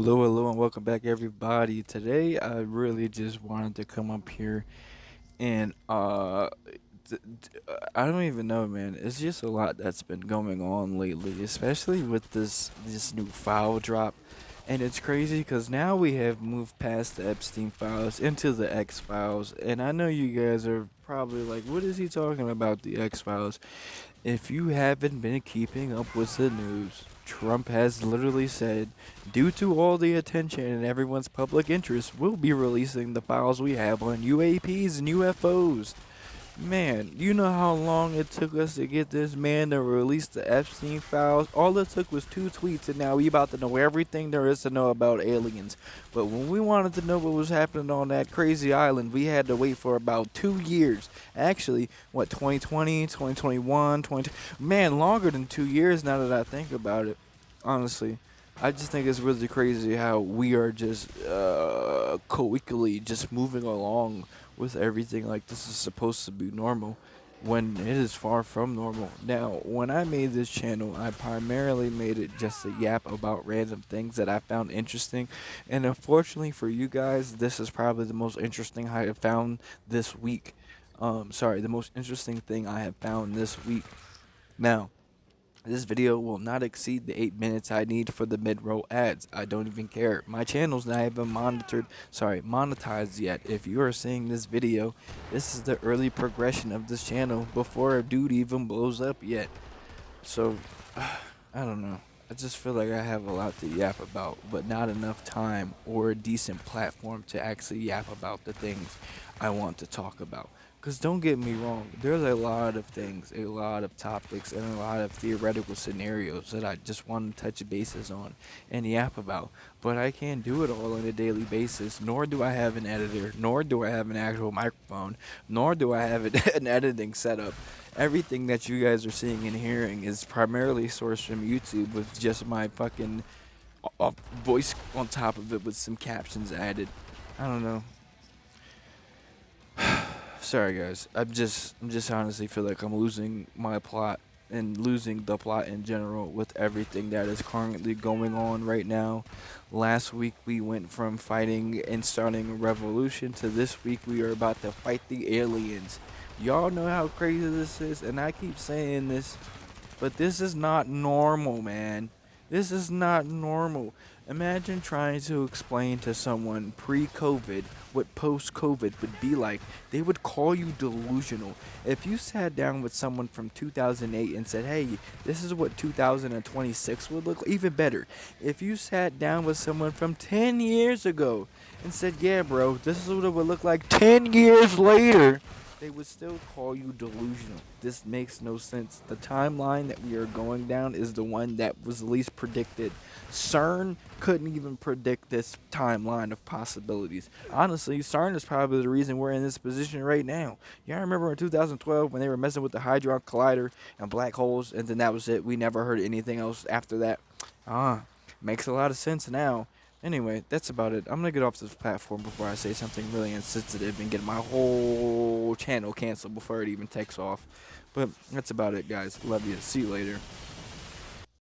Hello, and welcome back, everybody. Today, I really just wanted to come up here and I don't even know, man. It's just a lot that's been going on lately, especially with this new file drop. And it's crazy because now we have moved past the Epstein files into the X files, and I know you guys are probably like, "What is he talking about? The X files?" If you haven't been keeping up with the news, Trump has literally said, due to all the attention and everyone's public interest, we'll be releasing the files we have on UAPs and UFOs. Man, you know how long it took us to get this man to release the Epstein files? All it took was 2 tweets, and now we about to know everything there is to know about aliens. But when we wanted to know what was happening on that crazy island, we had to wait for about 2 years. Actually, what, 2020, 2021, 20... Man, longer than 2 years now that I think about it. Honestly. I just think it's really crazy how we are just co-equally just moving along with everything like this is supposed to be normal when it is far from normal. Now, when I made this channel, I primarily made it just a yap about random things that I found interesting. And unfortunately for you guys, this is probably the most interesting I have found this week. The most interesting thing I have found this week. Now, this video will not exceed the 8 minutes I need for the mid-roll ads. I don't even care. My channel's not even monetized yet. If you are seeing this video, this is the early progression of this channel before a dude even blows up yet. So, I don't know. I just feel like I have a lot to yap about, but not enough time or a decent platform to actually yap about the things I want to talk about. Because don't get me wrong, there's a lot of things, a lot of topics, and a lot of theoretical scenarios that I just want to touch bases on and yap about. But I can't do it all on a daily basis, nor do I have an editor, nor do I have an actual microphone, nor do I have an editing setup. Everything that you guys are seeing and hearing is primarily sourced from YouTube with just my fucking voice on top of it with some captions added. I don't know. Sorry guys, I'm just honestly feel like I'm losing my plot and losing the plot in general with everything that is currently going on right now. Last week we went from fighting and starting a revolution to this week we are about to fight the aliens. Y'all know how crazy this is, and I keep saying this, but this is not normal, man. This is not normal. Imagine trying to explain to someone pre-COVID what post-COVID would be like. They would call you delusional. If you sat down with someone from 2008 and said, hey, this is what 2026 would look like, even better. If you sat down with someone from 10 years ago and said, yeah, bro, this is what it would look like 10 years later, they would still call you delusional. This makes no sense. The timeline that we are going down is the one that was least predicted. CERN couldn't even predict this timeline of possibilities. Honestly, CERN is probably the reason we're in this position right now. Y'all remember in 2012 when they were messing with the Hadron Collider and black holes, and then that was it? We never heard anything else after that. Makes a lot of sense now. Anyway, that's about it. I'm gonna get off this platform before I say something really insensitive and get my whole channel canceled before it even takes off. But that's about it, guys. Love you. See you later.